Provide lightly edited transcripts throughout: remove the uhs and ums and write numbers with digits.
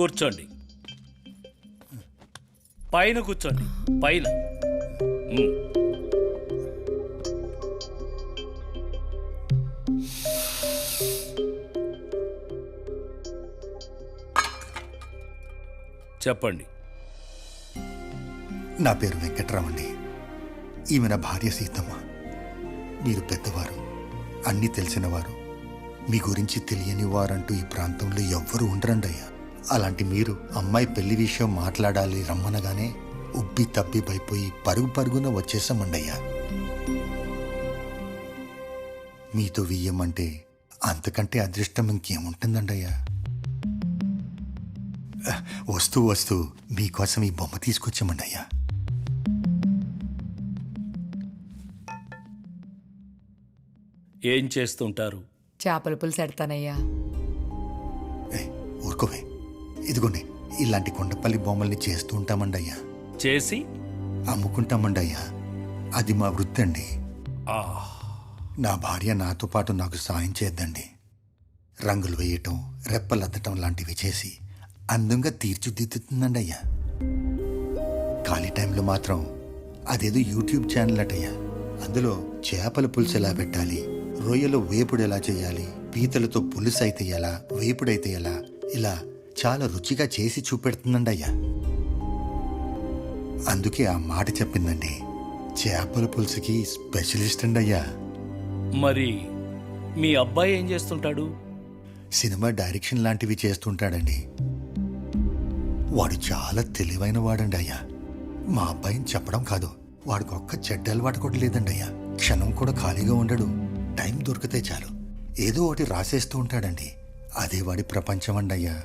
కూర్చోండి. పైన కూర్చోండి, పైన. చెప్పండి. నా పేరు వెంకట్రామండి. ఈమె నా భార్య సీతమ్మ. మీరు పెద్దవారు, అన్నీ తెలిసినవారు. మీ గురించి తెలియని వారంటూ ఈ ప్రాంతంలో ఎవ్వరూ ఉండరండి అయ్యా. అలాంటి మీరు అమ్మాయి పెళ్లి విషయం మాట్లాడాలి రమ్మనగానే ఉబ్బి తబ్బిబైపోయి పరుగున వచ్చేసామండి అయ్యా. మీతో వియ్యమంటే అంతకంటే అదృష్టం ఇంకేముంటుందండి అయ్యా. వస్తూ మీకోసం ఈ బొమ్మ తీసుకొచ్చామండి అయ్యా. ఏం చేస్తుంటారు? చేపల పులుసు ఎడతానయ్యా. ఊరుకోవే, ఇదిగోండి ఇలాంటి కొండపల్లి బొమ్మల్ని చేస్తూ ఉంటామండి అయ్యా. చేసి అమ్ముకుంటామండి అయ్యా. అది మా వృత్తి అండి. ఆహ్, నా భార్య నాతో పాటు నాకు సాయం చేద్దండి. రంగులు వేయటం, రెప్పలద్దటం లాంటివి చేసి అందంగా తీర్చిదిద్దుతుందండి అయ్యా. ఖాళీ టైంలో మాత్రం అదేదో యూట్యూబ్ ఛానల్ అటయ్యా. అందులో చేపల పులుసు ఎలా పెట్టాలి, రొయ్యలో వేపుడు ఎలా చేయాలి, పీతలతో పులుసు అయితే ఎలా, వేపుడైతే ఎలా, ఇలా చాలా రుచిగా చేసి చూపెడుతుందండి అయ్యా. అందుకే ఆ మాట చెప్పిందండి. చేపల పులుసుకి స్పెషలిస్ట్ అండి అయ్యా. మరి మీ అబ్బాయి ఏం చేస్తుంటాడు? సినిమా డైరెక్షన్ లాంటివి చేస్తుంటాడండి. వాడు చాలా తెలివైన వాడండి అయ్యా. మా అబ్బాయిని చెప్పడం కాదు, వాడికి ఒక్క చెడ్డ అలవాటు కూడా లేదండి అయ్యా. క్షణం కూడా ఖాళీగా ఉండడు. టైం దొరికితే చాలు ఏదో ఒకటి రాసేస్తూ ఉంటాడండి. అదే వాడి ప్రపంచం అండి అయ్యా.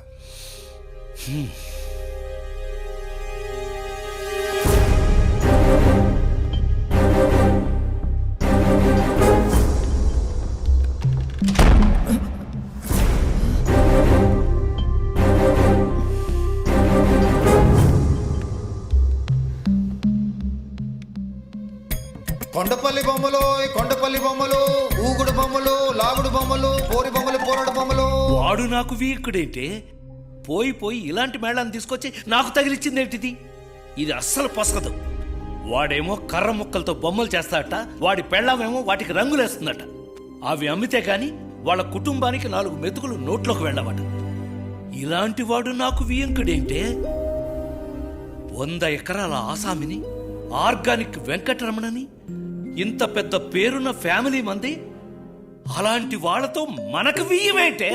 కొండపల్లి బొమ్మలు, కొండపల్లి బొమ్మలు, ఊగుడు బొమ్మలు, లాగుడు బొమ్మలు, పోరి బొమ్మలు, పోరాడు బొమ్మలు. వాడు నాకు వీకుడేంటే పోయి ఇలాంటి మేళాన్ని తీసుకొచ్చి నాకు తగిలిచ్చిందేంటిది? ఇది అస్సలు పొసగదు. వాడేమో కర్ర ముక్కలతో బొమ్మలు చేస్తాడట, వాడి పెళ్ళామేమో వాటికి రంగులేస్తుందట. అవి అమ్మితే గాని వాళ్ళ కుటుంబానికి 4 మెతుకులు నోట్లోకి వెళ్ళవట. ఇలాంటి వాడు నాకు వీయంకుడేంటే 100 ఎకరాల ఆసామిని, ఆర్గానిక్ వెంకటరమణని, ఇంత పెద్ద పేరున్న ఫ్యామిలీ మంది. అలాంటి వాళ్ళతో మనకు వీయమేంటే?